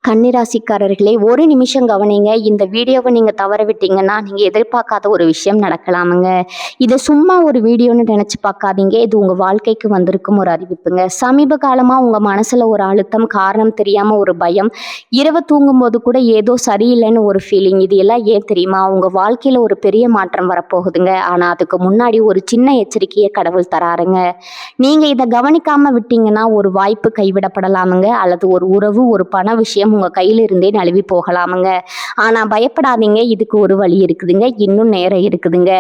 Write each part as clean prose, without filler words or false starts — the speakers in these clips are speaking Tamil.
கன்னிராசிக்காரர்களே, ஒரு நிமிஷம் கவனிங்க. இந்த வீடியோவை நீங்க தவற விட்டீங்கன்னா, நீங்க எதிர்பார்க்காத ஒரு விஷயம் நடக்கலாமுங்க. இத சும்மா ஒரு வீடியோன்னு நெனச்சு பார்க்காதீங்க. இது உங்க வாழ்க்கைக்கு வந்திருக்கும் ஒரு அறிவிப்புங்க. சமீப காலமா உங்க மனசுல ஒரு அழுத்தம், காரணம் தெரியாம ஒரு பயம், இரவு தூங்கும்போது கூட ஏதோ சரியில்லைன்னு ஒரு ஃபீலிங். இது எல்லாம் ஏன் தெரியுமா? உங்க வாழ்க்கையில ஒரு பெரிய மாற்றம் வரப்போகுதுங்க. ஆனா அதுக்கு முன்னாடி ஒரு சின்ன எச்சரிக்கைய கடவுள் தராருங்க. நீங்க இத கவனிக்காம விட்டீங்கன்னா, ஒரு வாய்ப்பு கைவிடப்படலாமுங்க. அல்லது ஒரு உறவு, ஒரு பண விஷயம் உங்க கையில இருந்தே நழுவி போகலாமுங்க. ஆனா பயப்படாதீங்க, இதுக்கு ஒரு வழி இருக்குதுங்க. இன்னும் நேரம் இருக்குதுங்க.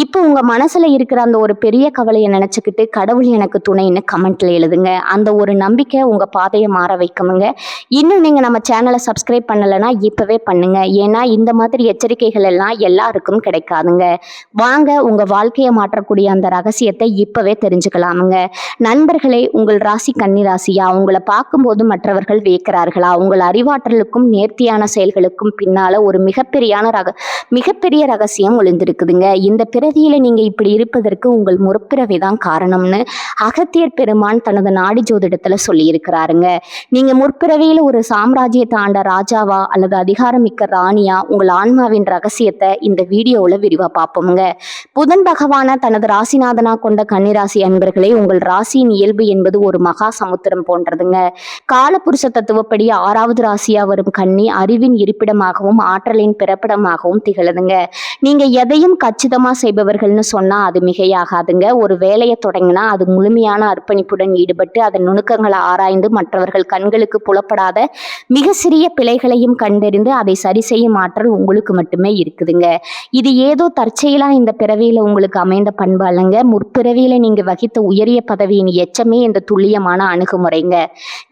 இப்போ உங்க மனசுல இருக்கிற அந்த ஒரு பெரிய கவலையை நினைச்சுக்கிட்டு கடவுள் எனக்கு துணைன்னு கமெண்ட்ல எழுதுங்க. அந்த ஒரு நம்பிக்கை உங்க பாதையை மாற வைக்குமுங்க. இன்னும் நீங்க நம்ம சேனலை சப்ஸ்கிரைப் பண்ணலைன்னா இப்பவே பண்ணுங்க. ஏன்னா இந்த மாதிரி எச்சரிக்கைகள் எல்லாம் எல்லாருக்கும் கிடைக்காதுங்க. வாங்க உங்க வாழ்க்கையை மாற்றக்கூடிய அந்த ரகசியத்தை இப்பவே தெரிஞ்சுக்கலாமுங்க. நண்பர்களே, உங்கள் ராசி கன்னி ராசியா? உங்களை பார்க்கும்போது மற்றவர்கள் வியக்கிறார்களா? உங்கள் அறிவாற்றலுக்கும் நேர்த்தியான செயல்களுக்கும் பின்னால ஒரு மிகப்பெரிய ரகசியம் ஒளிந்திருக்குதுங்க. இந்த பிறவியில நீங்க இப்படி இருப்பதற்கு உங்கள் முற்பிறவிதான் காரணம்னு அகத்தியர் பெருமான் தனது நாடி ஜோதிடத்துல சொல்லி இருக்கிறாருங்க. நீங்க முற்பிறவியில ஒரு சாம்ராஜ்யத்தை ஆண்ட ராஜாவா அல்லது அதிகாரமிக்க ராணியா? உங்கள் ஆன்மாவின் ரகசியத்தை இந்த வீடியோவில் விரிவா பார்ப்போமுங்க. புதன் பகவான தனது ராசிநாதனா கொண்ட கன்னிராசி அன்பர்களே, உங்கள் ராசியின் இயல்பு என்பது ஒரு மகா சமுத்திரம் போன்றதுங்க. காலபுருஷ தத்துவப்படி 6வது ராசியா வரும் கன்னி அறிவின் இருப்பிடமாகவும் ஆற்றலின் பிறப்பிடமாகவும் திகழுதுங்க. நீங்க எதையும் கச்சிதமா செய்பவர்கள்னு சொன்னா அது மிகையாகாதுங்க. ஒரு வேலையை தொடங்கினா அது முழுமையான அர்ப்பணிப்புடன் ஈடுபட்டு அதன் நுணுக்கங்களை ஆராய்ந்து மற்றவர்கள் கண்களுக்கு புலப்படாத மிக சிறிய பிழைகளையும் கண்டறிந்து அதை சரி செய்யும் ஆற்றல் உங்களுக்கு மட்டுமே இருக்குதுங்க. இது ஏதோ தற்செயலா இந்த பிறவியில உங்களுக்கு அமைந்த பண்பு அல்லங்க. முற்பிறவியில நீங்க வகித்த உயரிய பதவியின் எச்சமே இந்த துல்லியமான அணுகுமுறைங்க.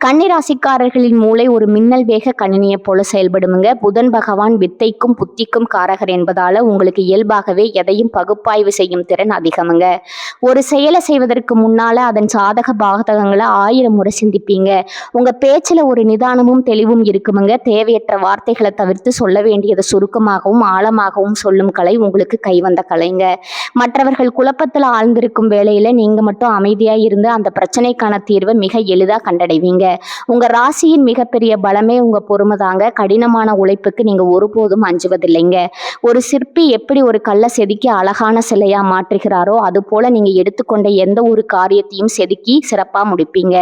கன்னிராசிக்காரர்களின் மூளை ஒரு மின்னல் வேக கணினியை போல செயல்படுமுங்க. புதன் பகவான் வித்தைக்கும் புத்திக்கும் காரகர் என்பதால உங்களுக்கு இயல்பாகவே எதையும் பகுப்பாய்வு செய்யும் திறன் அதிகமுங்க. ஒரு செயலை செய்வதற்கு முன்னால அதன் சாதக பாதகங்களை 1000 முறை சிந்திப்பீங்க. உங்க பேச்சுல ஒரு நிதானமும் தெளிவும் இருக்குமுங்க. தேவையற்ற வார்த்தைகளை தவிர்த்து சொல்ல வேண்டியதை சுருக்கமாகவும் ஆழமாகவும் சொல்லும் கலை உங்களுக்கு கைவந்த கலைங்க. மற்றவர்கள் குழப்பத்தில் ஆழ்ந்திருக்கும் வேளையில நீங்க மட்டும் அமைதியா இருந்து அந்த பிரச்சனைக்கான தீர்வை மிக எளிதா கண்டடைவீங்க. உங்க ராசியின் மிகப்பெரிய பலமே உங்க பொறுமை தாங்க. கடினமான உழைப்புக்கு நீங்க ஒருபோதும் அஞ்சுவதில்லைங்க. ஒரு சிற்பி எப்படி ஒரு கல்லை செதுக்கி அழகான சிலையா மாற்றுகிறாரோ அது போல நீங்க எடுத்துக்கொண்ட எந்த ஒரு காரியத்தையும் செதுக்கி சிறப்பா முடிப்பீங்க.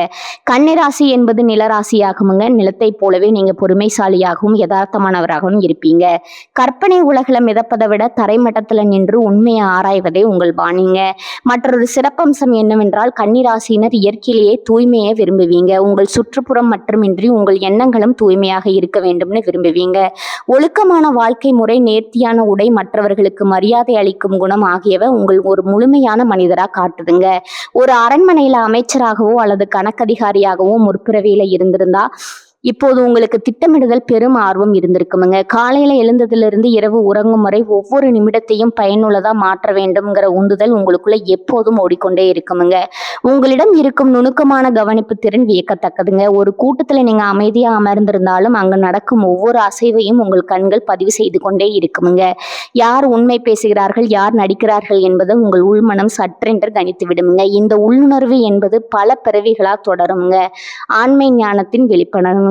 கன்னிராசி என்பது நிலராசியாகுமுங்க. நிலத்தை போலவே நீங்க பொறுமைசாலியாகவும் யதார்த்தமானவராகவும் இருப்பீங்க. கற்பனை உலகில மிதப்பதை விட தரைமட்டத்துல நின்று உண்மையை ஆராய்வதே உங்கள் பாணிங்க. மற்றொரு சிறப்பம்சம் என்னவென்றால் கன்னிராசியினர் இயற்கையிலேயே தூய்மையை விரும்புவீங்க. உங்கள் சுற்றுப்புறம் மட்டுமின்றி உங்கள் எண்ணங்களும் தூய்மையாக இருக்க வேண்டும்னு விரும்புவீங்க. ஒழுக்கமான வாழ்க்கை முறை, நேர்த்தியான உடை, மற்றவர்களுக்கு மரியாதை அளிக்கும் குணம் ஆகியவை உங்கள் ஒரு முழுமையான மனிதரா காட்டுதுங்க. ஒரு அரண்மனையில அமைச்சராகவோ அல்லது கணக்கதிகாரியாகவோ முற்பிறவியில இருந்திருந்தா இப்போது உங்களுக்கு திட்டமிடுதல் பெரும் ஆர்வம் இருந்திருக்குமுங்க. காலையில எழுந்ததிலிருந்து இரவு உறங்கும் வரை ஒவ்வொரு நிமிடத்தையும் பயனுள்ளதா மாற்ற வேண்டும்ங்கிற உந்துதல் உங்களுக்குள்ள எப்போதும் ஓடிக்கொண்டே இருக்குமுங்க. உங்களிடம் இருக்கும் நுணுக்கமான கவனிப்பு திறன் வியக்கத்தக்கதுங்க. ஒரு கூட்டத்துல நீங்க அமைதியா அமர்ந்திருந்தாலும் அங்கு நடக்கும் ஒவ்வொரு அசைவையும் உங்கள் கண்கள் பதிவு செய்து கொண்டே இருக்குமுங்க. யார் உண்மை பேசுகிறார்கள், யார் நடிக்கிறார்கள் என்பதை உங்கள் உள்மனம் சற்றென்று கணித்து விடுமுங்க. இந்த உள்ளுணர்வு என்பது பல பிறவிகளா தொடருங்க. ஆண்மை ஞானத்தின் வெளிப்படணுங்க.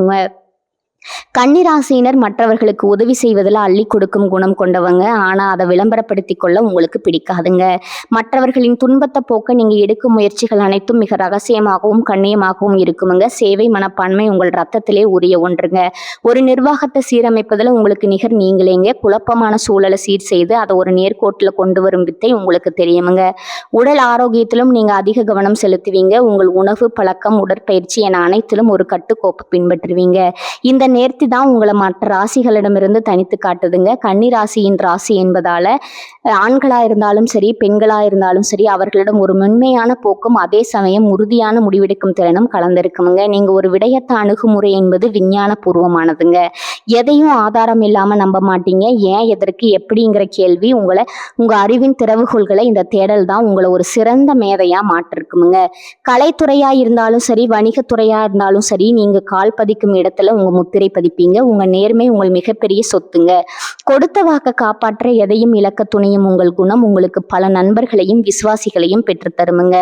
கன்னிராசியினர் மற்றவர்களுக்கு உதவி செய்வதில் அள்ளி கொடுக்கும் குணம் கொண்டவங்க. ஆனா அதை விளம்பரப்படுத்தி கொள்ள உங்களுக்கு பிடிக்காதுங்க. மற்றவர்களின் துன்பத்தை போக்க நீங்க எடுக்கும் முயற்சிகள் அனைத்தும் மிக ரகசியமாகவும் கண்ணியமாகவும் இருக்குமுங்க. சேவை மனப்பான்மை உங்கள் ரத்தத்திலே உரிய ஒன்றுங்க. ஒரு நிர்வாகத்தை சீரமைப்பதில் உங்களுக்கு நிகர் நீங்களேங்க. குழப்பமான சூழலை சீர் செய்து அதை ஒரு நேர்கோட்டில் கொண்டு வரும் வித்தை உங்களுக்கு தெரியுமுங்க. உடல் ஆரோக்கியத்திலும் நீங்க அதிக கவனம் செலுத்துவீங்க. உங்கள் உணவு பழக்கம், உடற்பயிற்சி என அனைத்திலும் ஒரு கட்டுக்கோப்பு பின்பற்றுவீங்க. இந்த நேர்த்தி தான் உங்களை மற்ற ராசிகளிடமிருந்து தனித்து காட்டுதுங்க. கன்னி ராசியின் ராசி என்பதால ஆண்களா இருந்தாலும் சரி, பெண்களா இருந்தாலும் சரி, அவர்களிடம் ஒரு மென்மையான போக்கும் அதே சமயம் உறுதியான முடிவெடுக்கும் திறனும் கலந்திருக்குமுங்க. நீங்க ஒரு விடயத்த அணுகுமுறை என்பது விஞ்ஞான பூர்வமானதுங்க. எதையும் ஆதாரம் இல்லாம நம்ப மாட்டீங்க. ஏன், எதற்கு, எப்படிங்கிற கேள்வி உங்க அறிவின் திறவுகோள்களை இந்த தேடல் தான் உங்களை ஒரு சிறந்த மேதையா மாற்றிருக்குமுங்க. கலைத்துறையா இருந்தாலும் சரி, வணிகத்துறையா இருந்தாலும் சரி, நீங்க கால் பதிக்கும் இடத்துல உங்க முத்திரை பதிப்பீங்க. உங்க நேர்மை உங்கள் மிகப்பெரிய சொத்துங்க. கொடுத்த வாக்க காப்பாற்ற எதையும் இழக்க துணியும் உங்கள் குணம் உங்களுக்கு பல நண்பர்களையும் விசுவாசிகளையும் பெற்று தருமுங்க.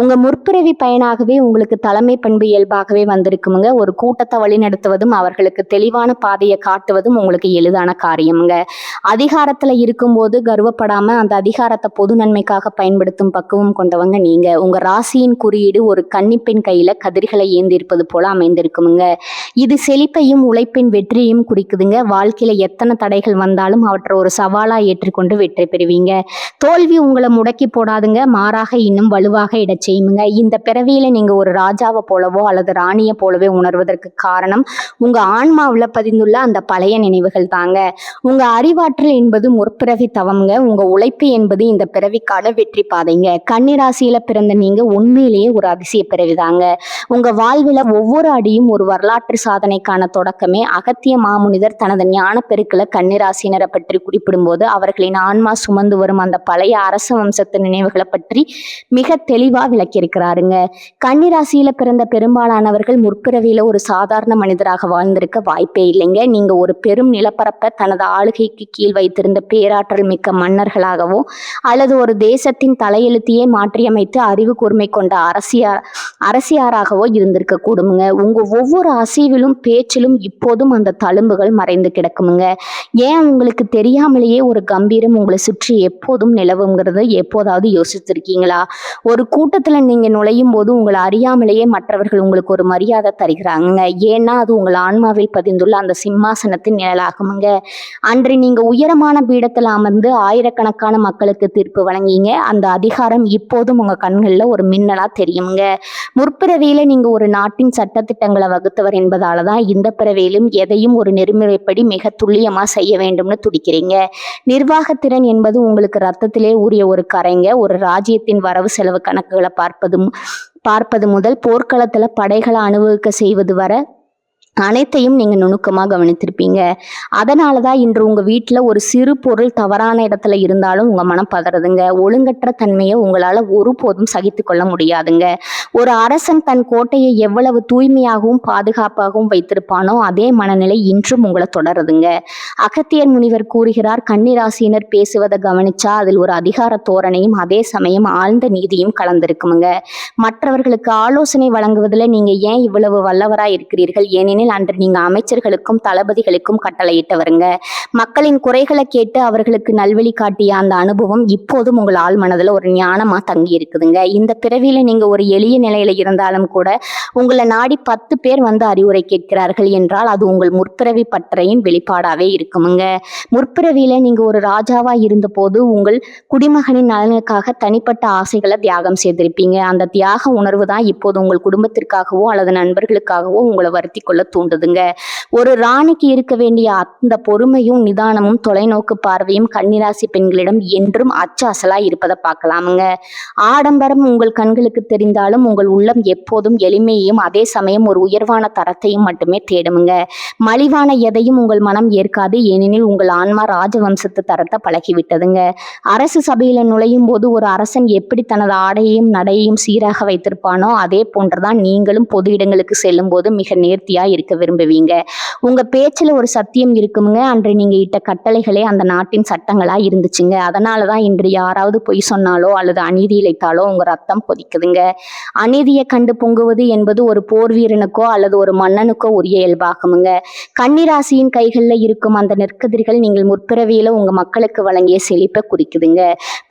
உங்க முற்பிறவி பயனாகவே உங்களுக்கு தலைமை பண்பு இயல்பாகவே வந்திருக்குமுங்க. ஒரு கூட்டத்தை வழிநடத்துவதும் அவர்களுக்கு தெளிவான பாதையை காட்டுவதும் உங்களுக்கு எளிதான காரியமுங்க. அதிகாரத்துல இருக்கும்போது கர்வப்படாம அந்த அதிகாரத்தை பொது நன்மைக்காக பயன்படுத்தும் பக்குவம் கொண்டவங்க நீங்க. உங்க ராசியின் குறியீடு ஒரு கன்னிப்பெண் கையில கதிர்களை ஏந்திருப்பது போல அமைந்திருக்குமுங்க. இது செழிப்பையும் உழைப்பின் வெற்றியையும் குறிக்குதுங்க. வாழ்க்கையில எத்தனை தடைகள் வந்தாலும் அவற்றை ஒரு சவாலா ஏற்றுக்கொண்டு வெற்றி பெறுவீங்க. தோல்வி உங்களை முடக்கி போடாதுங்க, மாறாக இன்னும் வலுவாக இடச் செய்யுங்க. இந்த பிறவியில நீங்க ஒரு ராஜாவை போலவோ அல்லது ராணியை போலவே உணர்வதற்கு காரணம் உங்க ஆன்மாவில் பதிந்துள்ள அந்த பழைய நினைவுகள் தாங்க. உங்க அறிவாற்றல் என்பது முற்பிறவி தவம்ங்க. உங்க உழைப்பு என்பது இந்த பிறவிக்கான வெற்றி பாதைங்க. கன்னிராசியில பிறந்த நீங்க உண்மையிலேயே ஒரு அதிசய பிறவிதாங்க. உங்க வாழ்வில் ஒவ்வொரு அடியும் ஒரு வரலாற்று சாதனைக்கான தொடக்கமே. அகத்திய மாமுனிதர் தனது ஞான பெருக்கில கன்னிராசினரை பற்றி குறிப்பிடும்போது அவர்களின் ஆன்மா சுமந்து வரும் அந்த பழைய அரச வம்சத்து நினைவுகளை பற்றி மிக தெளிவா விளக்கியிருக்கிறாருங்க. கன்னிராசியில பிறந்த பெரும்பாலானவர்கள் முற்பிறவியில ஒரு சாதாரண மனிதராக வாழ்ந்திருக்க வாய்ப்பே இல்லைங்க. நீங்க ஒரு பெரும் நிலப்பரப்பை தனது ஆளுகைக்கு கீழ் வைத்திருந்த பேராற்றல் மிக்க மன்னர்களாகவோ அல்லது ஒரு தேசத்தின் தலையெழுத்தையே மாற்றியமைத்து அறிவு கூர்மை கொண்ட அரசியாராகவோ இருந்திருக்க கூடுமுங்க. உங்க ஒவ்வொரு அசைவிலும் பேச்சிலும் இப்போதும் அந்த தழும்புகள் மறைந்து கிடக்குமுங்க. ஏன், உங்களுக்கு தெரியாமலேயே ஒரு கம்பீரம் உங்களை சுற்றி எப்போதும் நிலவுங்கிறது எப்போதாவது யோசிச்சிருக்கீங்களா? ஒரு கூட்டத்துல நீங்க நுழையும் போது உங்களை அறியாமலேயே மற்றவர்கள் உங்களுக்கு ஒரு மரியாதை தருகிறாங்க. ஏன்னா அது உங்கள் ஆன்மாவில் பதிந்துள்ள அந்த சிம்மாசனத்தின் நிழலாகுமுங்க. அன்று நீங்க உயரமான பீடத்தில் அமர்ந்து ஆயிரக்கணக்கான மக்களுக்கு தீர்ப்பு வழங்கிங்க. அந்த அதிகாரம் இப்போதும் உங்க கண்கள்ல ஒரு மின்னலா தெரியுங்க. முற்பிறவியில நீங்க ஒரு நாட்டின் சட்டத்திட்டங்களை வகுத்தவர் என்பதாலதான் இந்த பிறவியிலும் எதையும் ஒரு நெறிமுறைப்படி மிக துல்லியமா செய்ய வேண்டும்னு துடிக்கிறீங்க. நிர்வாகத்திறன் என்பது உங்களுக்கு ரத்தத்திலே ஊறிய ஒரு கரைங்க. ஒரு ராஜ்யத்தின் வரவு செலவு கணக்குகளை பார்ப்பது முதல் போர்க்களத்துல படைகளை அனுபவிக்க செய்வது வரை அனைத்தையும் நீங்க நுணுக்கமா கவனித்திருப்பீங்க. அதனாலதான் இன்று உங்க வீட்டுல ஒரு சிறு பொருள் தவறான இடத்துல இருந்தாலும் உங்க மனம் பதறதுங்க. ஒழுங்கற்ற தன்மையை உங்களால ஒருபோதும் சகித்து கொள்ள முடியாதுங்க. ஒரு அரசன் தன் கோட்டையை எவ்வளவு தூய்மையாகவும் பாதுகாப்பாகவும் வைத்திருப்பானோ அதே மனநிலை இன்றும் உங்களை தொடருதுங்க. அகத்தியர் முனிவர் கூறுகிறார், கன்னிராசியினர் பேசுவதை கவனிச்சா அதில் ஒரு அதிகார தோரணையும் அதே சமயம் ஆழ்ந்த நீதியும் கலந்திருக்குமுங்க. மற்றவர்களுக்கு ஆலோசனை வழங்குவதில் நீங்க ஏன் இவ்வளவு வல்லவராய் இருக்கிறீர்கள்? ஏனெனில் அன்று நீங்க அமைச்சர்களுக்கும் தளபதிகளுக்கும் கட்டளையிட்டவருங்க. மக்களின் குறைகளை கேட்டு அவர்களுக்கு நல்வழி காட்டிய அந்த அனுபவம் இப்போதும் உங்கள் ஆள் மனதுல ஒரு ஞானமா தங்கி இருக்குதுங்க. இந்த பிறவியில நீங்க ஒரு எளிய நிலையில இருந்தாலும் கூட உங்களை நாடி 10 பேர் வந்து அறிவுரை கேட்கிறார்கள் என்றால் அது உங்கள் முற்பிறவி பற்றையின் வெளிப்பாடாவே இருக்குமுங்க. முற்பிறவியில நீங்க ஒரு ராஜாவா இருந்த போது உங்கள் குடிமகனின் நலனுக்காக தனிப்பட்ட ஆசைகளை தியாகம் செய்திருப்பீங்க. அந்த தியாக உணர்வு தான் இப்போது உங்கள் குடும்பத்திற்காகவோ அல்லது நண்பர்களுக்காகவோ உங்களை வருத்தி கொள்ள தூண்டுதுங்க. ஒரு ராணிக்கு இருக்க வேண்டிய அந்த பொறுமையும் நிதானமும் தொலைநோக்கு பார்வையும் கன்னிராசி பெண்களிடம் என்றும் அச்சாசலா இருப்பதை பார்க்கலாமுங்க. ஆடம்பரம் உங்கள் கண்களுக்கு தெரிந்தாலும் உங்கள் உள்ளம் எப்போதும் எளிமையையும் அதே சமயம் ஒரு உயர்வான தரத்தையும் மட்டுமே தேடுமுங்க. மலிவான எதையும் உங்கள் மனம் ஏற்காது. ஏனெனில் உங்கள் ஆன்மா ராஜவம்சத்து தரத்தை பழகிவிட்டதுங்க. அரசு சபையில நுழையும் போது ஒரு அரசன் எப்படி தனது ஆடையையும் நடையையும் சீராக வைத்திருப்பானோ அதே போன்றுதான் நீங்களும் பொது இடங்களுக்கு செல்லும் போது மிக நேர்த்தியா இருக்க விரும்புவீங்க. உங்க பேச்சுல ஒரு சத்தியம் இருக்குமுங்க. அன்று நீங்க இட்ட கட்டளைகளே அந்த நாட்டின் சட்டங்களா இருந்துச்சுங்க. அதனாலதான் இன்று யாராவது பொய் சொன்னாலோ அல்லது அநீதி இழைத்தாலோ உங்க ரத்தம் கொதிக்குதுங்க. அநீதியை கண்டு பொங்குவது என்பது ஒரு போர் வீரனுக்கோ அல்லது ஒரு மன்னனுக்கோ உரிய இயல்பாகுமுங்க. கன்னிராசியின் கைகள்ல இருக்கும் அந்த நெற்கதிர்கள் நீங்கள் முற்பிறவியில உங்க மக்களுக்கு வழங்கிய செழிப்பை குறிக்குதுங்க.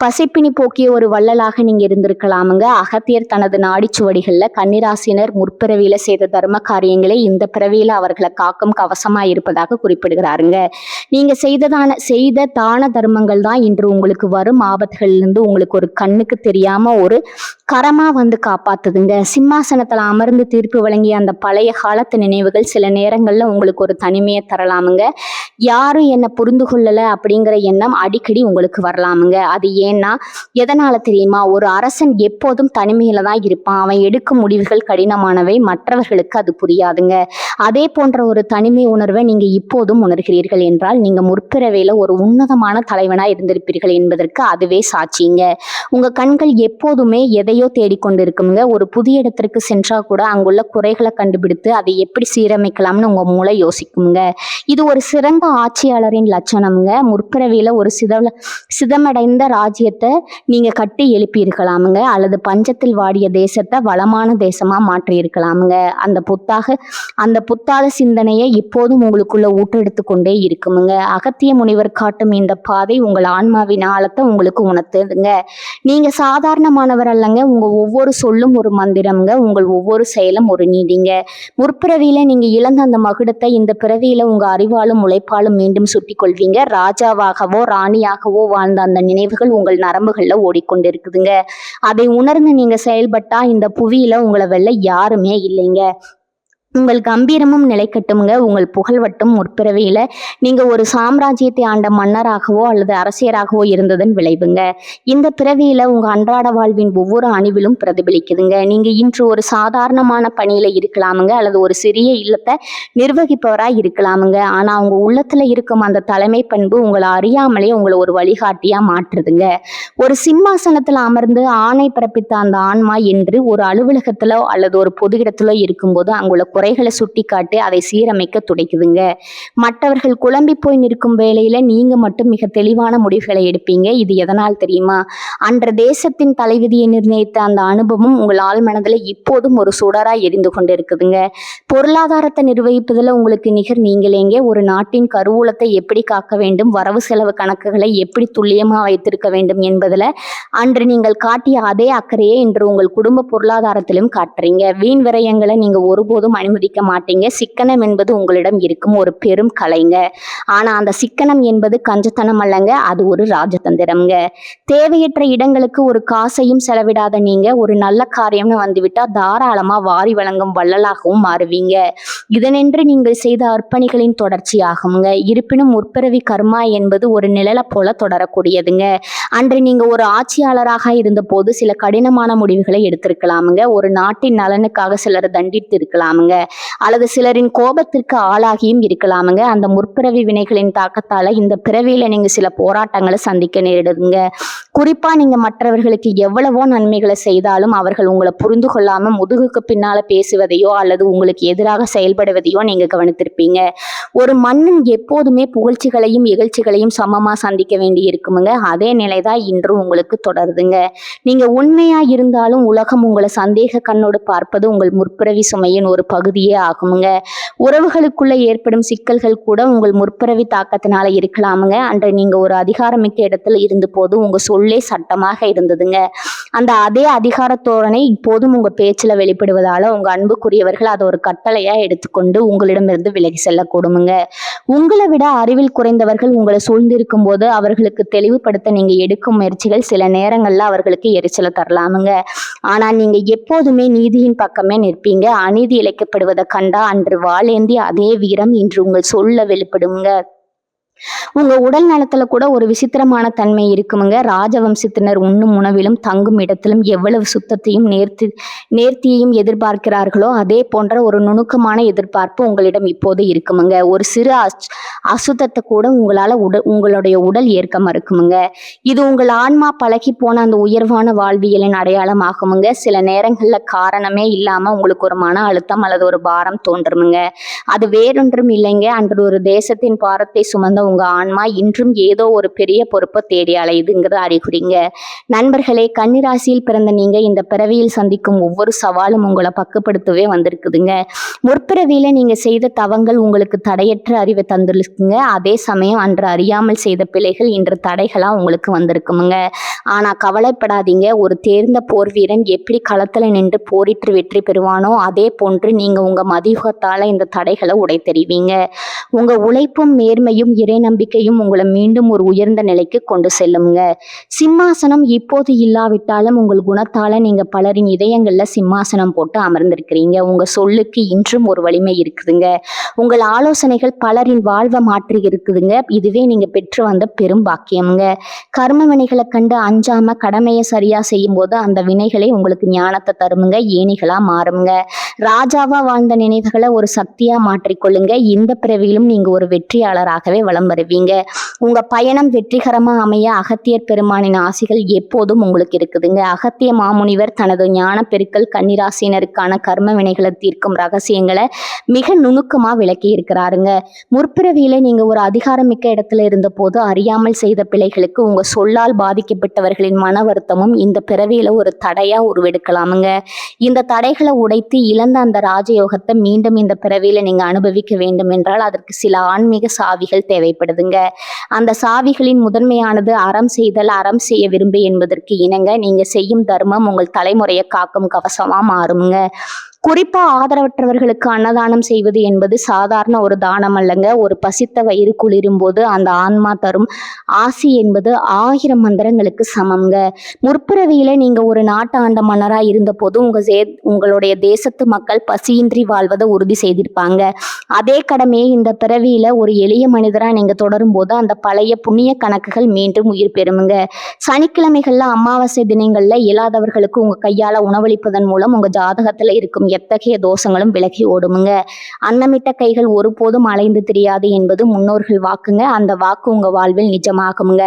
பசிப்பினி போக்கிய ஒரு வள்ளலாக நீங்க இருந்திருக்கலாமுங்க. அகத்தியர் தனது நாடிச்சுவடிகள்ல கன்னிராசினர் முற்பிறவியில செய்த தர்ம காரியங்களே இந்த பிறவியில அவர்களை காக்கும் கவசமா இருப்பதாக குறிப்பிடுகிறாருங்க. நீங்க செய்த தான தர்மங்கள் தான் இன்று உங்களுக்கு வரும் ஆபத்துகளிலிருந்து உங்களுக்கு ஒரு கண்ணுக்கு தெரியாம ஒரு கரமா வந்து காப்பாத்துதுங்க. சிம்மாசனத்துல அமர்ந்து தீர்ப்பு வழங்கிய அந்த பழைய காலத்து நினைவுகள் சில நேரங்கள்ல உங்களுக்கு ஒரு தனிமையை தரலாமுங்க. யாரும் என்னை புரிந்து கொள்ளல அப்படிங்கிற எண்ணம் அடிக்கடி உங்களுக்கு வரலாமுங்க. அது ஏன்னா எதனால தெரியுமா? ஒரு அரசன் எப்போதும் தனிமையில தான் இருப்பான். அவன் எடுக்கும் முடிவுகள் கடினமானவை, மற்றவர்களுக்கு அது புரியாதுங்க. அதே போன்ற ஒரு தனிமை உணர்வை நீங்க இப்போதும் உணர்கிறீர்கள் என்றால் நீங்க முற்பிறவியில ஒரு உன்னதமான தலைவனா இருந்திருப்பீர்கள் என்பதற்கு அதுவே சாட்சிங்க. உங்க கண்கள் எப்போதுமே எதையோ தேடிக்கொண்டிருக்குங்க. ஒரு புதிய இடத்திற்கு சென்றா கூட அங்குள்ள குறைகளை கண்டுபிடித்து அதை எப்படி சீரமைக்கலாம்னு உங்க மூளை யோசிக்குங்க. இது ஒரு சிறந்த ஆட்சியாளரின் லட்சணம்ங்க. முற்பிறவியில ஒரு சிதமடைந்த ராஜ்யத்தை நீங்க கட்டி எழுப்பி இருக்கலாமுங்க, அல்லது பஞ்சத்தில் வாடிய தேசத்தை வளமான தேசமா மாற்றி இருக்கலாமுங்க. அந்த புத்தாத சிந்தனையை இப்போதும் உங்களுக்குள்ள ஊற்றெடுத்து கொண்டே இருக்குமுங்க. அகத்திய முனிவர் காட்டும் இந்த பாதை உங்கள் ஆன்மாவின் ஆழத்தை உங்களுக்கு உணர்த்துதுங்க. நீங்க சாதாரணமானவர் அல்லங்க. உங்க ஒவ்வொரு சொல்லும் ஒரு மந்திரம்ங்க. உங்கள் ஒவ்வொரு செயலும் ஒரு நீதிங்க. முற்பிறவியில நீங்க இழந்த அந்த மகுடத்தை இந்த பிறவியில உங்க அறிவாலும் உழைப்பாலும் மீண்டும் சுட்டி கொள்வீங்க. ராஜாவாகவோ ராணியாகவோ வாழ்ந்த அந்த நினைவுகள் உங்கள் நரம்புகள்ல ஓடிக்கொண்டிருக்குதுங்க. அதை உணர்ந்து நீங்க செயல்பட்டா இந்த புவியில உங்களை வெல்ல யாருமே இல்லைங்க. உங்கள் கம்பீரமும் நிலைக்கட்டுங்க. உங்கள் புகழ்வட்டும் முற்பிறவியில நீங்க ஒரு சாம்ராஜ்யத்தை ஆண்ட மன்னராகவோ அல்லது அரசியராகவோ இருந்ததன் விளைவுங்க. இந்த பிறவியில உங்க அன்றாட வாழ்வின் ஒவ்வொரு அணிவிலும் பிரதிபலிக்குதுங்க. நீங்க இன்று ஒரு சாதாரணமான பணியில இருக்கலாமுங்க, அல்லது ஒரு சிறிய இல்லத்தை நிர்வகிப்பவரா இருக்கலாமுங்க. ஆனா உங்க உள்ளத்துல இருக்கும் அந்த தலைமை பண்பு உங்களை அறியாமலே உங்களை ஒரு வழிகாட்டியா மாற்றுதுங்க. ஒரு சிம்மாசனத்துல அமர்ந்து ஆணை பிறப்பித்த அந்த ஆன்மா என்று ஒரு அலுவலகத்திலோ அல்லது ஒரு பொது இடத்திலோ இருக்கும்போது அங்குள்ள குறைகளை சுட்டி காட்டி அதை சீரமைக்க துடைக்குதுங்க. மற்றவர்கள் குழம்பி போய் நிற்கும் வேளையில நீங்க மட்டும் மிக தெளிவான முடிவுகளை எடுப்பீங்க. இது எதனால் தெரியுமா? அன்ற தேசத்தின் தலைவிதியை நிர்ணயித்த அந்த அனுபவம் உங்கள் ஆள் மனதில் இப்போதும் ஒரு சுடரா எரிந்து கொண்டு இருக்குதுங்க. பொருளாதாரத்தை நிர்வகிப்பதில் உங்களுக்கு நிகர் நீங்களேங்க. ஒரு நாட்டின் கருவூலத்தை எப்படி காக்க வேண்டும், வரவு செலவு கணக்குகளை எப்படி துல்லியமா வைத்திருக்க வேண்டும் என்பதில் அன்று நீங்கள் காட்டிய அதே அக்கறையை இன்று உங்கள் குடும்ப பொருளாதாரத்திலும் காட்டுறீங்க. வீண் விரயங்களை நீங்க ஒருபோதும் அனுமதிக்க மாட்டீங்க. சிக்கனம் என்பது உங்களிடம் இருக்கும் ஒரு பெரும் கலைங்க. ஆனா அந்த சிக்கனம் என்பது கஞ்சத்தனம் அல்லங்க, அது ஒரு ராஜதந்திரம்ங்க. தேவையற்ற இடங்களுக்கு ஒரு காசையும் செலவிடாத நீங்க ஒரு நல்ல காரியம்னு வந்துவிட்டா தாராளமா வாரி வழங்கும் வள்ளலாகவும் மாறுவீங்க. இதனென்று நீங்கள் செய்த அர்ப்பணிகளின் தொடர்ச்சியாகுங்க. இருப்பினும் முற்பிறவி கர்மா என்பது ஒரு நிழலை போல தொடரக்கூடியதுங்க. அன்று நீங்க ஒரு ஆட்சியாளராக இருந்த போது சில கடினமான முடிவுகளை எடுத்திருக்கலாமுங்க. ஒரு நாட்டின் நலனுக்காக சிலர் தண்டித்து இருக்கலாமுங்க, அல்லது சிலரின் கோபத்திற்கு ஆளாகியும் இருக்கலாமுங்க. அந்த முற்பிறவி வினைகளின் தாக்கத்தால இந்த பிறவியில நீங்க சில போராட்டங்களை சந்திக்க நேரிடுதுங்க. குறிப்பா நீங்க மற்றவர்களுக்கு எவ்வளவோ நன்மைகளை செய்தாலும் அவர்கள் உங்களை புரிந்து கொள்ளாம முதுகுக்கு பின்னால பேசுவதையோ அல்லது உங்களுக்கு எதிராக செயல்படுவதையோ நீங்க கவனித்திருப்பீங்க. ஒரு மன்னன் எப்போதுமே புகழ்ச்சிகளையும் இகழ்ச்சிகளையும் சமமா சந்திக்க வேண்டி இருக்குமுங்க. அதே நிலைதான் இன்றும் உங்களுக்கு தொடருதுங்க. நீங்க உண்மையா இருந்தாலும் உலகம் உங்களை சந்தேக கண்ணோடு பார்ப்பது உங்கள் முற்பிறவி சுமையின் ஒரு பகுதியே ஆகுமுங்க. உறவுகளுக்குள்ள ஏற்படும் சிக்கல்கள் கூட உங்கள் முற்பிறவி தாக்கத்தினால இருக்கலாமுங்க. அன்று நீங்க ஒரு அதிகாரமிக்க இடத்துல இருந்த போது உங்க சொல்லே சட்டமாக இருந்ததுங்க. அந்த அதே அதிகார தோரணை இப்போதும் உங்க பேச்சுல வெளிப்படுவதால உங்க அன்புக்குரியவர்கள் அதை ஒரு கட்டளையா எடுத்துக்கொண்டு உங்களிடமிருந்து விலகி செல்லக்கூடுமுங்க. உங்களை விட அறிவில் குறைந்தவர்கள் உங்களை சூழ்ந்திருக்கும் போது அவர்களுக்கு தெளிவுபடுத்த நீங்க எடுக்கும் முயற்சிகள் சில நேரங்கள்ல அவர்களுக்கு எரிச்சலை தரலாமுங்க. ஆனா நீங்க எப்போதுமே நீதியின் பக்கமே நிற்பீங்க. அநீதி இழைக்கப்படுவதை கண்டா அன்று வாளேந்தி அதே வீரம் இன்று உங்கள் சொல்ல வெளிப்படுங்க. உங்க உடல் நலத்துல கூட ஒரு விசித்திரமான தன்மை இருக்குமுங்க. ராஜவம்சத்தினர் உண்ணும் உணவிலும் தங்கும் இடத்திலும் எவ்வளவு சுத்தத்தையும் நேர்த்தியையும் எதிர்பார்க்கிறார்களோ அதே போன்ற ஒரு நுணுக்கமான எதிர்பார்ப்பு உங்களிடம் இப்போது இருக்குமுங்க. ஒரு சிறு அசுத்தத்தை கூட உங்களுடைய உடல் ஏற்க மறுக்குமுங்க. இது உங்கள் ஆன்மா பழகி போன அந்த உயர்வான வாழ்வியலின் அடையாளம் ஆகுமுங்க. சில நேரங்கள்ல காரணமே இல்லாம உங்களுக்கு ஒரு மன அழுத்தம் அல்லது ஒரு பாரம் தோன்றுமுங்க. அது வேறொன்றும் இல்லைங்க. அன்று ஒரு தேசத்தின் பாரத்தை சுமந்த உங்க ஆன்மா இன்றும் ஏதோ ஒரு பெரிய பொறுப்பை தேடி அலையுதுங்கிறது அறிகுறிங்க. நண்பர்களே, கன்னிராசியில் பிறந்த நீங்க இந்த பிறவியில் சந்திக்கும் ஒவ்வொரு சவாலும் உங்களை பக்குப்படுத்தவே வந்திருக்குதுங்க. முற்பிறவியில நீங்க செய்த தவங்கள் உங்களுக்கு தடையற்ற அறிவை தந்துருக்குங்க. அதே சமயம் அன்று அறியாமல் செய்த பிழைகள் இன்று தடைகளா உங்களுக்கு வந்திருக்குமுங்க. ஆனா கவலைப்படாதீங்க. ஒரு தேர்ந்த போர் வீரன் எப்படி களத்துல நின்று போரிட்டு வெற்றி பெறுவானோ அதே போன்று நீங்க உங்க மதியுகத்தால இந்த தடைகளை உடைத்தெறிவீங்க. உங்க உழைப்பும் நேர்மையும் இறை நம்பிக்கையும் உங்களை மீண்டும் ஒரு உயர்ந்த நிலைக்கு கொண்டு செல்லுங்க. சிம்மாசனம் இப்போது இல்லாவிட்டாலும் உங்கள் குணத்தால நீங்க பலரின் இதயங்கள்ல சிம்மாசனம் போட்டு அமர்ந்திருக்கிறீங்க. உங்க சொல்லுக்கு இன்றும் ஒரு வலிமை இருக்குதுங்க. உங்கள் ஆலோசனைகள் பலரின் வாழ்வை மாற்றி இருக்குதுங்க. இதுவே நீங்க பெற்று வந்த பெரும் பாக்கியம்ங்க. கர்ம வினைகளை கண்டு அஞ்சாம கடமையை சரியா செய்யும் போது அந்த வினைகளை உங்களுக்கு ஞானத்தை தருமுங்க, ஏணிகளா மாறுங்க. ராஜாவா வாழ்ந்த நினைவுகளை ஒரு சக்தியா மாற்றிக்கொள்ளுங்க. இந்த பிறவியிலும் நீங்க ஒரு வெற்றியாளராகவே வலம் வருவீங்க. உங்க பயணம் வெற்றிகரமா அமைய அகத்தியர் பெருமானின் ஆசிகள் எப்போதும் உங்களுக்கு இருக்குதுங்க. அகத்திய மாமுனிவர் தனது ஞான பெருக்கல் கன்னிராசினருக்கான கர்ம வினைகளை தீர்க்கும் ரகசியங்களை மிக நுணுக்கமா விளக்கி இருக்கிறாருங்க. முற்பிறவியில நீங்க ஒரு அதிகாரமிக்க இடத்துல இருந்த போது அறியாமல் செய்த பிழைகளுக்கு உங்க சொல்லால் பாதிக்கப்பட்டவர்களின் மன வருத்தமும் இந்த பிறவியில ஒரு தடையா உருவெடுக்கலாமுங்க. இந்த தடைகளை உடைத்து இழந்த அந்த ராஜயோகத்தை மீண்டும் இந்த பிறவியில நீங்க அனுபவிக்க வேண்டும் என்றால் அதற்கு சில ஆன்மீக சாவிகள் தேவைப்படுதுங்க. அந்த சாவிகளின் முதன்மையானது அறம் செய்தல், அறம் செய்ய விரும்பு என்பதற்கு இணங்க நீங்க செய்யும் தர்மம் உங்கள் தலைமுறையை காக்கும் கவசமா மாறுங்க. குறிப்பா ஆதரவற்றவர்களுக்கு அன்னதானம் செய்வது என்பது சாதாரண ஒரு தானம் அல்லங்க. ஒரு பசித்த வயிறு குளிரும் போது அந்த ஆன்மா தரும் ஆசி என்பது 1000 மந்திரங்களுக்கு சமம்ங்க. முற்பிறவியில நீங்க ஒரு நாட்டு ஆண்ட மன்னரா இருந்த போது உங்களுடைய தேசத்து மக்கள் பசியின்றி வாழ்வதை உறுதி செய்திருப்பாங்க. அதே கடமையை இந்த பிறவியில ஒரு எளிய மனிதரா நீங்க தொடரும் போது அந்த பழைய புண்ணிய கணக்குகள் மீண்டும் உயிர் பெறுமுங்க. சனிக்கிழமைகள்ல அமாவாசை தினங்கள்ல இயலாதவர்களுக்கு உங்க கையால உணவளிப்பதன் மூலம் உங்க ஜாதகத்துல இருக்கும் எத்தகைய தோஷங்களும் விலகி ஓடுமுங்க. அன்னமிட்ட கைகள் ஒருபோதும் அலைந்து தெரியாது என்பது முன்னோர்கள் வாக்குங்க. அந்த வாக்கு உங்க வாழ்வில் நிஜமாகுங்க.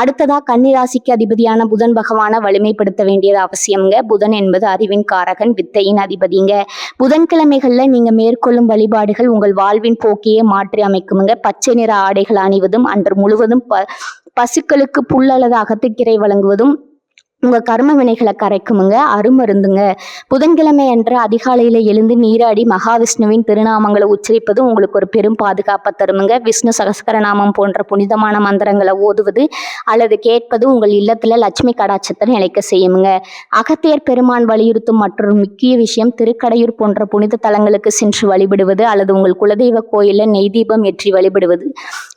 அடுத்ததா கன்னிராசிக்கு அதிபதியான புதன் பகவானை வலிமைப்படுத்த வேண்டியது அவசியம்ங்க. புதன் என்பது அறிவின் காரகன், வித்தையின் அதிபதிங்க. புதன்கிழமைகள்ல நீங்க மேற்கொள்ளும் வழிபாடுகள் உங்கள் வாழ்வின் போக்கையே மாற்றி அமைக்குமுங்க. பச்சை நிற ஆடைகள் அணிவதும் அன்று முழுவதும் பசுக்களுக்கு புல் அல்லது அகத்துக்கீரை வழங்குவதும் உங்க கர்ம வினைகளை கரைக்குமுங்க. அருமருந்துங்க. புதன்கிழமை அன்று அதிகாலையில எழுந்து நீராடி மகாவிஷ்ணுவின் திருநாமங்களை உச்சரிப்பது உங்களுக்கு ஒரு பெரும் பாதுகாப்பை தருமுங்க. விஷ்ணு சகஸ்கரநாமம் போன்ற புனிதமான மந்திரங்களை ஓதுவது அல்லது கேட்பது உங்கள் இல்லத்துல லட்சுமி கடாட்சத்தை நிலைக்க செய்யுமுங்க. அகத்தியர் பெருமான் வலியுறுத்தும் மற்றொரு முக்கிய விஷயம் திருக்கடையூர் போன்ற புனித தலங்களுக்கு சென்று வழிபடுவது அல்லது உங்கள் குலதெய்வ கோயில்ல நெய் தீபம் ஏற்றி வழிபடுவது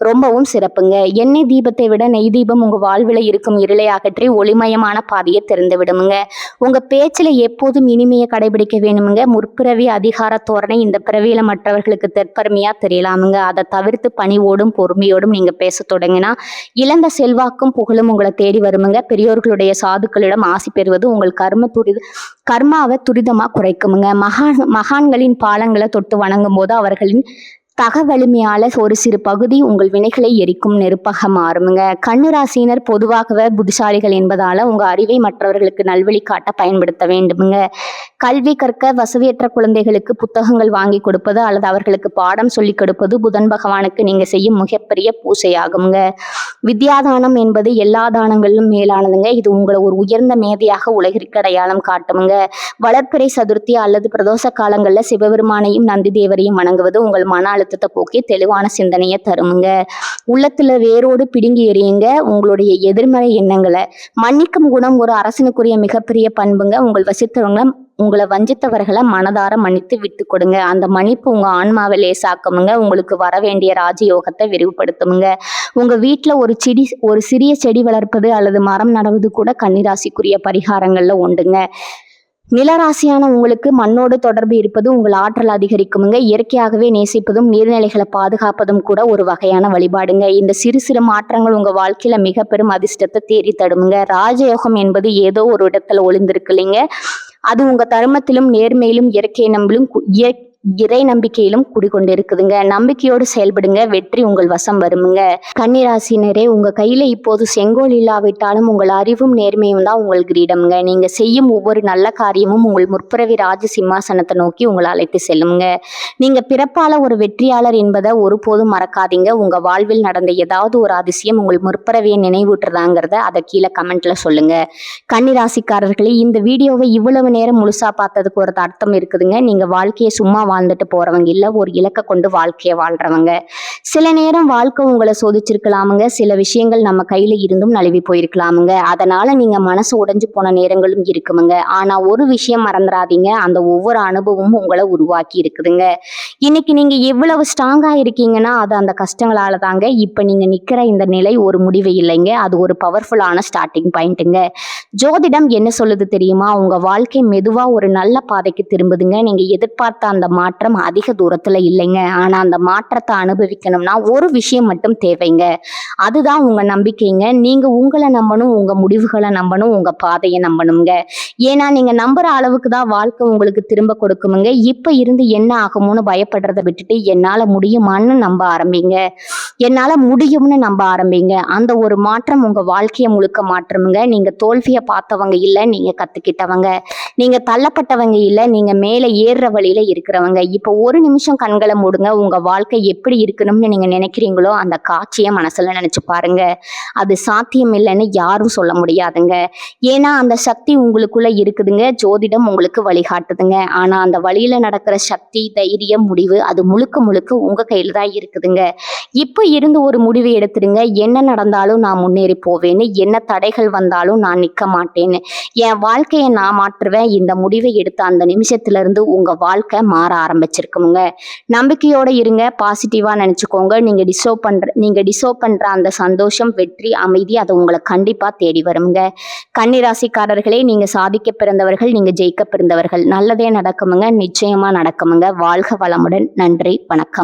ரொம்பவும் சிறப்புங்க. எண்ணெய் தீபத்தை விட நெய் தீபம் உங்க வாழ்வில் இருக்கும் இருளை அகற்றி ஒளிமயமான பாதையை திறந்து விடுமுங்க. உங்க பேச்சுல எப்போதும் இனிமையை கடைபிடிக்க வேணுமுங்க. முற்பிறவி அதிகார தோரணை இந்த பிறவியில மற்றவர்களுக்கு தெற்பெருமையா தெரியலாமுங்க. அதை தவிர்த்து பணிவோடும் பொறுமையோடும் நீங்க பேச தொடங்கினா இழந்த செல்வாக்கும் புகழும் உங்களை தேடி வருமுங்க. பெரியோர்களுடைய சாதுக்களிடம் ஆசி பெறுவது உங்கள் கர்மாவை துரிதமா குறைக்குமுங்க. மகான்களின் பாலங்களை தொட்டு வணங்கும் போது அவர்களின் தகவலிமையால ஒரு சிறு பகுதி உங்கள் வினைகளை எரிக்கும் நெருப்பாக மாறுமுங்க. கன்னிராசியினர் பொதுவாகவே புத்திசாலிகள் என்பதால உங்க அறிவை மற்றவர்களுக்கு நல்வழி காட்ட பயன்படுத்த வேண்டுமுங்க. கல்வி கற்க வசதியற்ற குழந்தைகளுக்கு புத்தகங்கள் வாங்கி கொடுப்பது அல்லது அவர்களுக்கு பாடம் சொல்லி கொடுப்பது புதன் பகவானுக்கு நீங்க செய்யும் மிகப்பெரிய பூசையாகுங்க. வித்யாதானம் என்பது எல்லா தானங்களிலும் மேலானதுங்க. இது உங்களை ஒரு உயர்ந்த மேதையாக உலகிற்கு அடையாளம் காட்டுமுங்க. வளர்ப்பிறை சதுர்த்தி அல்லது பிரதோஷ காலங்கள்ல சிவபெருமானையும் நந்தி தேவரையும் வணங்குவது உங்கள் மன அழுத்தத்தை போக்கி தெளிவான சிந்தனையை தருமுங்க. உள்ளத்துல வேரோடு பிடுங்கி எறியுங்க உங்களுடைய எதிர்மறை எண்ணங்களை. மன்னிக்கும் குணம் ஒரு அரசனுக்குரிய மிகப்பெரிய பண்புங்க. உங்களை வஞ்சித்தவர்களை மனதார மன்னித்து விட்டு கொடுங்க. அந்த மன்னிப்பு உங்க ஆன்மாவை லேசாக்குமுங்க. உங்களுக்கு வர வேண்டிய ராஜயோகத்தை விரிவுபடுத்துமுங்க. உங்க வீட்டுல ஒரு சிறிய செடி வளர்ப்பது அல்லது மரம் நடுவது கூட கன்னிராசிக்குரிய பரிகாரங்கள்ல உண்டுங்க. நிலராசியான உங்களுக்கு மண்ணோடு தொடர்பு இருப்பது உங்கள் ஆற்றல் அதிகரிக்குமுங்க. இயற்கையாகவே நேசிப்பதும் நீர்நிலைகளை பாதுகாப்பதும் கூட ஒரு வகையான வழிபாடுங்க. இந்த சிறு சிறு மாற்றங்கள் உங்க வாழ்க்கையில மிக பெரும் அதிர்ஷ்டத்தை தேடி தடுமுங்க. ராஜயோகம் என்பது ஏதோ ஒரு இடத்துல ஒளிந்திருக்கு இல்லைங்க. அது உங்க தர்மத்திலும் நேர்மையிலும் இறை நம்பிக்கையிலும் குடிக்கொண்டிருக்குதுங்க. நம்பிக்கையோடு செயல்படுங்க. வெற்றி உங்கள் வசம் வருமுங்க. கன்னிராசினரே, உங்க கையில இப்போது செங்கோல் இல்லாவிட்டாலும் உங்கள் அறிவும் நேர்மையும் தான் உங்கள் கிரீடம்ங்க. நீங்க செய்யும் ஒவ்வொரு நல்ல காரியமும் உங்கள் முற்பிறவி ராஜ சிம்மாசனத்தை நோக்கி உங்களை அழைத்து செல்லுங்க. நீங்க பிறப்பால ஒரு வெற்றியாளர் என்பதை ஒருபோதும் மறக்காதீங்க. உங்க வாழ்வில் நடந்த ஏதாவது ஒரு அதிசயம் உங்கள் முற்பிறவியை நினைவூட்டுறதாங்கிறத அதை கீழே கமெண்ட்ல சொல்லுங்க. கன்னிராசிக்காரர்களே, இந்த வீடியோவை இவ்வளவு நேரம் முழுசா பார்த்ததுக்கு ஒரு அர்த்தம் இருக்குதுங்க. நீங்க வாழ்க்கையை சும்மா வாழ்ந்துட்டு போறவங்க இல்ல, ஒரு இலக்கை கொண்டு வாழ்க்கையை வாழ்றவங்க. சில நேரம் வாழ்க்கை உங்களை சோதிச்சிருக்கலாமுங்க, சில விஷயங்கள் நம்ம கையில இருந்தும் நழுவி போயிருக்கலாமுங்க. அதனால நீங்க மனசு உடைஞ்சு போன நேரங்களும் இருக்குமுங்க. ஆனா ஒரு விஷயம் மறந்துடாதீங்க, அந்த ஒவ்வொரு அனுபவமும் உங்களை உருவாக்கி இருக்குதுங்க. இன்னைக்கு நீங்க எவ்வளவு ஸ்ட்ராங்கா இருக்கீங்கன்னா அது அந்த கஷ்டங்களால தாங்க. இப்ப நீங்க நிக்கிற இந்த நிலை ஒரு முடிவு இல்லைங்க, அது ஒரு பவர்ஃபுல்லான ஸ்டார்டிங் பாயிண்ட்டுங்க. ஜோதிடம் என்ன சொல்லுது தெரியுமா? உங்க வாழ்க்கை மெதுவா ஒரு நல்ல பாதைக்கு திரும்புதுங்க. நீங்க எதிர்பார்த்த அந்த மாற்றம் அதிக தூரத்துல இல்லைங்க. ஆனா அந்த மாற்றத்தை அனுபவிக்கணும்னா ஒரு விஷயம் மட்டும் தேவைங்க. அதுதான் உங்க நம்பிக்கைங்க. நீங்க உங்களை நம்பணும், உங்க முடிவுகளை நம்பணும், உங்க பாதையை நம்பணுங்க. ஏன்னா நீங்க நம்புற அளவுக்கு தான் வாழ்க்கை உங்களுக்கு திரும்ப கொடுக்குமுங்க. இப்ப இருந்து என்ன ஆகுமோன்னு பயப்படுறதை விட்டுட்டு என்னால முடியுமான்னு நம்ப ஆரம்பிங்க. என்னால முடியும்னு நம்ப ஆரம்பிங்க. அந்த ஒரு மாற்றம் உங்க வாழ்க்கையை முழுக்க மாற்றுமுங்க. நீங்க தோல்வியை பார்த்தவங்க இல்ல, நீங்க கத்துக்கிட்டவங்க. நீங்க தள்ளப்பட்டவங்க இல்ல, நீங்க மேல ஏறுற வழியில இருக்கிறவங்க. இப்ப ஒரு நிமிஷம் கண்களை மூடுங்க. உங்க வாழ்க்கை எப்படி இருக்கணும்னு நீங்க நினைக்கிறீங்களோ அந்த காட்சியை மனசுல நினைச்சு பாருங்க. அது சாத்தியம் இல்லைன்னு யாரும் சொல்ல முடியாதுங்க. ஏன்னா அந்த சக்தி உங்களுக்குள்ள இருக்குதுங்க. ஜோதிடம் உங்களுக்கு வழிகாட்டுதுங்க. ஆனா அந்த வழியில நடக்கிற சக்தி, தைரியம், முடிவு அது முழுக்க முழுக்க உங்க கையில தான் இருக்குதுங்க. இப்ப இருந்து ஒரு முடிவு எடுத்துடுங்க. என்ன நடந்தாலும் நான் முன்னேறி போவேன்னு, என்ன தடைகள் வந்தாலும் நான் நிக்க மாட்டேன்னு, என் வாழ்க்கையை நான் மாற்றுவேன். இந்த முடிவை எடுத்த அந்த நிமிஷத்துல இருந்து உங்க வாழ்க்கை மாற ஆரம்பிச்சிருக்குங்க. நம்பிக்கையோட இருங்க, பாசிட்டிவா நினைச்சுக்கோங்க. நீங்க டிசர்வ் பண்ற அந்த சந்தோஷம், வெற்றி, அமைதி அது உங்களை கண்டிப்பா தேடி வருங்க. கன்னிராசிக்காரர்களே, நீங்க சாதிக்க பிறந்தவர்கள், நீங்க ஜெயிக்க பிறந்தவர்கள். நல்லதே நடக்குமுங்க, நிச்சயமா நடக்குமுங்க. வாழ்க வளமுடன். நன்றி, வணக்கம்.